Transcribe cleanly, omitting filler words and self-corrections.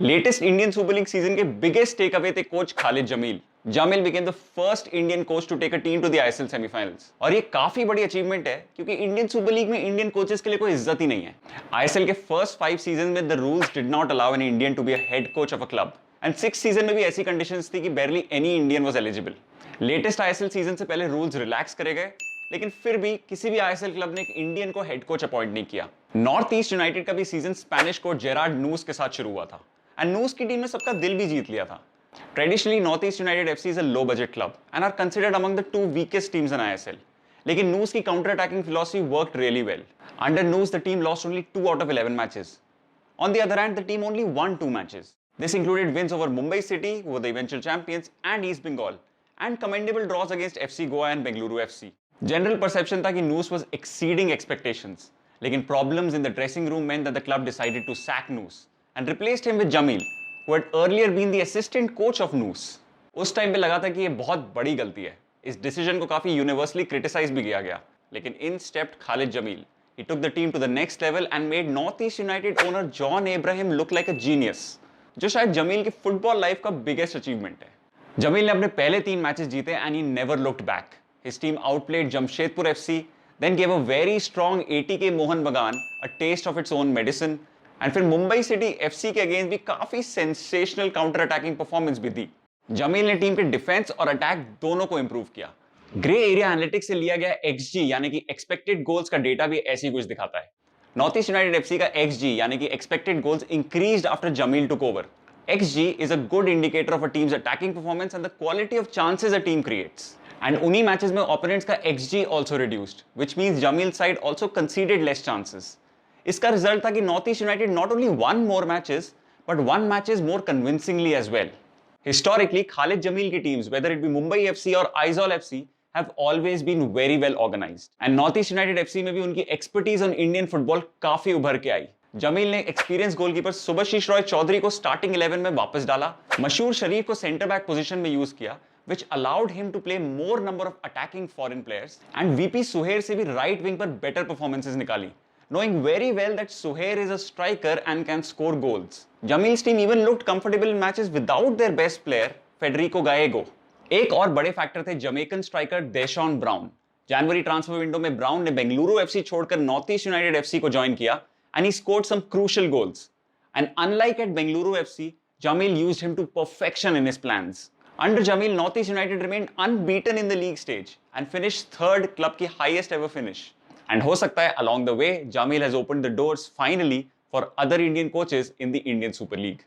Latest Indian Super League season के biggest takeaway थे coach Khalid Jamil. Jamil became the first Indian coach to take a team to the ISL semi-finals. और ये काफी बड़ी achievement है क्योंकि इंडियन सुपर लीग में इंडियन कोचेस के लिए कोई इज्जत ही नहीं है. ISL के फर्स्ट 5 सीजन में the rules did not allow any Indian to be a head coach of a club. And 6 season में भी ऐसी कंडीशंस थी कि barely any Indian was eligible. Latest ISL season से पहले रूल्स रिलैक्स करे गए, लेकिन फिर भी किसी भी ISL क्लब ने एक इंडियन को हेड कोच अपॉइंट नहीं किया. नॉर्थ ईस्ट यूनाइटेड का भी सीजन स्पेनिश कोच जेरार्ड नूस के साथ शुरू हुआ था एंड नूस की टीम ने सबका दिल भी जीत लिया था. Traditionally, Northeast United FC is a low-budget club and are considered among the 2 weakest teams in ISL. लेकिन Noos की counter-attacking philosophy worked really well. Under Noos, the team lost only 2 out of 11 matches. On the other hand, the team only won 2 matches. This included wins over Mumbai City, who were the eventual champions, and East Bengal, and commendable draws against FC Goa and Bengaluru FC. General perception था कि Noos was exceeding expectations. लेकिन problems in the dressing room meant that the club decided to sack Noos and replaced him with Jamil, who had earlier been the assistant coach of Noos. उस time पे लगा था कि ये बहुत बड़ी गलती है. इस डिसीजन को काफी यूनिवर्सली क्रिटिसाइज भी किया गया, लेकिन in stepped Khalid Jamil. He took the team to the next level and made Northeast United owner John Abraham look like a genius, जो शायद जमील की फुटबॉल लाइफ का बिगेस्ट अचीवमेंट है. जमील ने अपने पहले 3 मैचेस जीते and he never looked back. His team outplayed Jamshedpur FC, then gave a very strong ATK Mohan Bagan a taste of its own medicine. And फिर मुंबई सिटी एफसी के against भी काफी sensational counter attacking performance भी दी. जमील ने team के defence और attack दोनों को इंप्रूव किया. ग्रे एरिया एनालिटिक्स से लिया गया एक्सजी यानी कि एक्सपेक्टेड गोल्स का डेटा भी ऐसी कुछ दिखाता है. नॉर्थ ईस्ट यूनाइटेड एफसी का एक्सजी यानी कि expected goals increased after Jamil took over. XG is a good indicator of a team's attacking performance and the quality of chances a team creates. And उन्हीं matches में opponents का XG also reduced, which means Jamil side also considered less chances. इसका result था कि North East United not only won more matches but won matches more convincingly as well. Historically Khalid Jamil की teams whether it be Mumbai FC और Aizawl FC have always been very well organised and North East United FC में भी उनकी expertise on Indian football काफी उभर के आई. जमील ने experience goalkeeper Subhashish Roy Chaudhary को स्टार्टिंग 11 में वापस डाला, मशहूर शरीफ को सेंटर बैक पोजीशन में यूज किया, which allowed him to play more number of attacking foreign players, and VP सुहेर से भी राइट विंग पर बेटर परफॉर्मेंसेस निकाली, knowing very well that Suhair is a striker and can score goals. Jamil's team even looked comfortable in matches without their best player, Federico Gallego. एक और बड़े factor थे Jamaican striker डेशॉन brown. जनवरी transfer window में brown ने Bengaluru FC छोड़कर north East United FC को join किया and he scored some crucial goals. And unlike at Bengaluru FC, Jamil used him to perfection in his plans. Under Jamil, North East United remained unbeaten in the league stage and finished 3rd club की highest ever finish. And हो सकता है along the way, Jamil has opened the doors finally for other Indian coaches in the Indian Super League.